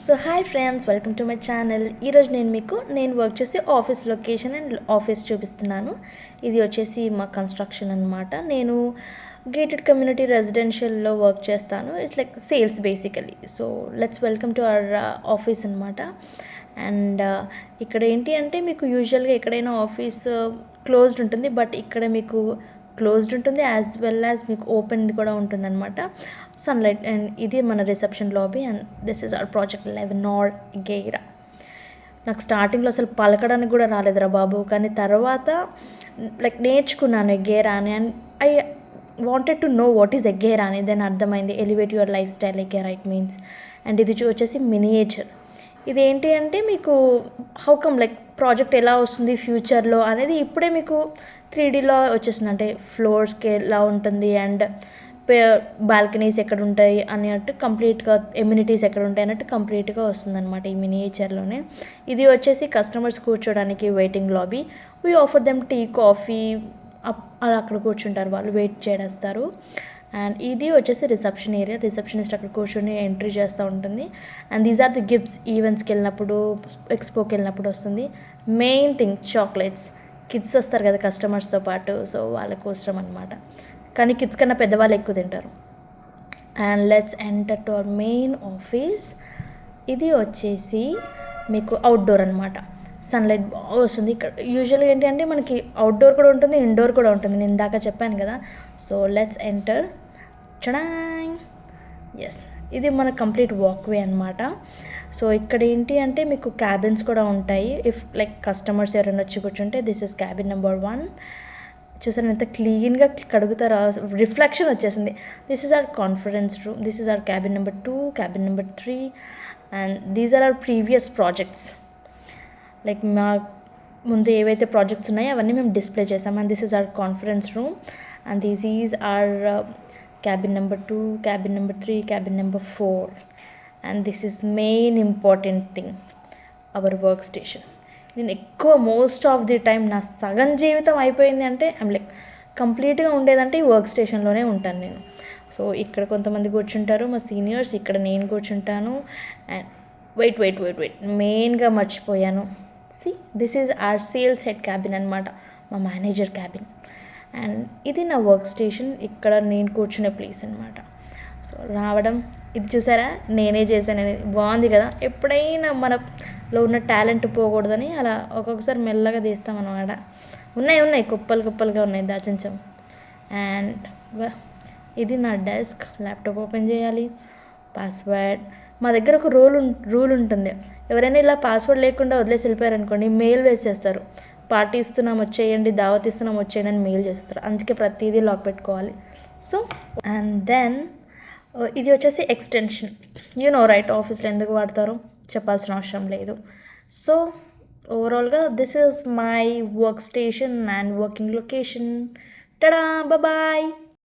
So hi friends, welcome to my channel. ఈరోజు నేను work చేసి ఆఫీస్ లొకేషన్ అండ్ ఆఫీస్ చూపిస్తున్నాను. ఇది వచ్చేసి మా కన్స్ట్రక్షన్ అనమాట. నేను గేటెడ్ కమ్యూనిటీ రెసిడెన్షియల్లో వర్క్ చేస్తాను. It's like sales basically. So let's welcome to our office అనమాట. అండ్ ఇక్కడ ఏంటి అంటే మీకు యూజువల్గా ఎక్కడైనా ఆఫీస్ క్లోజ్డ్ ఉంటుంది, బట్ ఇక్కడ మీకు క్లోజ్డ్ ఉంటుంది యాజ్ వెల్ యాజ్ మీకు ఓపెన్ కూడా ఉంటుందన్నమాట. సన్లైట్. అండ్ ఇది మన reception lobby and this is our project 11 north Gera. నాకు స్టార్టింగ్లో అసలు పలకడానికి కూడా రాలేదురా బాబు, కానీ తర్వాత లైక్ నేర్చుకున్నాను ఎగ్గేరా అని. And I wanted to know what is ఎగ్గేరా అని. దెన్ అర్థమైంది ఎలివేట్ యువర్ లైఫ్ స్టైల్ ఎగ్గేరా ఇట్ మీన్స్. అండ్ ఇది వచ్చేసి మినియేచర్. ఇదేంటి అంటే మీకు హౌ కమ్ లైక్ ప్రాజెక్ట్ ఎలా వస్తుంది ఫ్యూచర్లో అనేది ఇప్పుడే మీకు 3Dలో వచ్చేస్తుంది. అంటే ఫ్లోర్స్కి ఎలా ఉంటుంది అండ్ బాల్కనీస్ ఎక్కడ ఉంటాయి అన్నట్టు కంప్లీట్గా ఎమ్యూనిటీస్ ఎక్కడ ఉంటాయి అన్నట్టు కంప్లీట్గా వస్తుందన్నమాట ఈ మినియేచర్లోనే. ఇది వచ్చేసి కస్టమర్స్ కూర్చోడానికి waiting lobby. We offer them tea, coffee, అలా అక్కడ కూర్చుంటారు, వాళ్ళు వెయిట్ చేస్తారు. అండ్ ఇది వచ్చేసి రిసెప్షన్ ఏరియా. రిసెప్షనిస్ట్ అక్కడ కూర్చొని ఎంట్రీ చేస్తూ ఉంటుంది. And these are the gifts. ఈవెంట్స్కి వెళ్ళినప్పుడు, ఎక్స్పోకి వెళ్ళినప్పుడు వస్తుంది. Main thing chocolates. కిడ్స్ వస్తారు కదా కస్టమర్స్తో పాటు, సో వాళ్ళ కోసం అనమాట. కానీ కిడ్స్ కన్నా పెద్దవాళ్ళు ఎక్కువ తింటారు. And let's enter to our main office. ఇది వచ్చేసి మీకు అవుట్డోర్ అనమాట. సన్లైట్ బాగా వస్తుంది ఇక్కడ. యూజువల్గా ఏంటి అంటే మనకి అవుట్డోర్ కూడా ఉంటుంది, ఇండోర్ కూడా ఉంటుంది. నేను ఇందాక చెప్పాను కదా. So let's enter. చడాంగ్. ఎస్, ఇది మన కంప్లీట్ వాక్వే అనమాట. సో ఇక్కడ ఏంటి అంటే మీకు క్యాబిన్స్ కూడా ఉంటాయి. ఇఫ్ లైక్ కస్టమర్స్ ఎవరైనా వచ్చి కూర్చుంటే దిస్ ఇస్ క్యాబిన్ నెంబర్ 1. చూసాను ఎంత క్లీన్గా కడుగుతారో, రిఫ్లెక్షన్ వచ్చేసింది. This is our conference room. This is our cabin number 2, cabin number 3 and these are our previous projects. Like మా ముందు ఏవైతే ప్రాజెక్ట్స్ ఉన్నాయో అవన్నీ మేము డిస్ప్లే చేసాం. And this is our conference room and this is our cabin number 2, cabin number 3, cabin number 4 and this is main important thing, our work station. నేను ఎక్కువ most of the time నా సగం జీవితం అయిపోయింది అంటే ఐమ్ లైక్ కంప్లీట్గా ఉండేదంటే ఈ వర్క్ స్టేషన్లోనే ఉంటాను నేను. సో ఇక్కడ కొంతమంది కూర్చుంటారు మా సీనియర్స్, ఇక్కడ నేను కూర్చుంటాను. అండ్ వెయిట్ మెయిన్గా మర్చిపోయాను. This is hour sales head cabin అనమాట, మా మేనేజర్ క్యాబిన్. అండ్ ఇది నా వర్క్ స్టేషన్, ఇక్కడ నేను కూర్చునే ప్లేస్ అనమాట. సో రావడం, ఇది చూసారా నేనే చేశాను అనేది బాగుంది కదా. ఎప్పుడైనా మనలో ఉన్న టాలెంట్ పోకూడదని అలా ఒక్కొక్కసారి మెల్లగా తీస్తామన్నమాట. ఉన్నాయి కుప్పలుగా ఉన్నాయి దాచించం. అండ్ ఇది నా డెస్క్. ల్యాప్టాప్ ఓపెన్ చేయాలి, పాస్వర్డ్. మా దగ్గర ఒక రూల్ ఉంటుంది. ఎవరైనా ఇలా పాస్వర్డ్ లేకుండా వదిలేసి వెళ్ళిపోయారనుకోండి, మెయిల్ వేసేస్తారు. పార్టీ ఇస్తున్నాం వచ్చేయండి, దావత్ ఇస్తున్నాం వచ్చేయండి అని మెయిల్ చేస్తారు. అందుకే ప్రతిదీ లాక్ పెట్టుకోవాలి. సో అండ్ దెన్ ఇది వచ్చేసి ఎక్స్టెన్షన్. రైట్, ఆఫీస్లో ఎందుకు వాడతారో చెప్పాల్సిన అవసరం లేదు. సో ఓవరాల్గా this is my work station and working location. Tada, bye.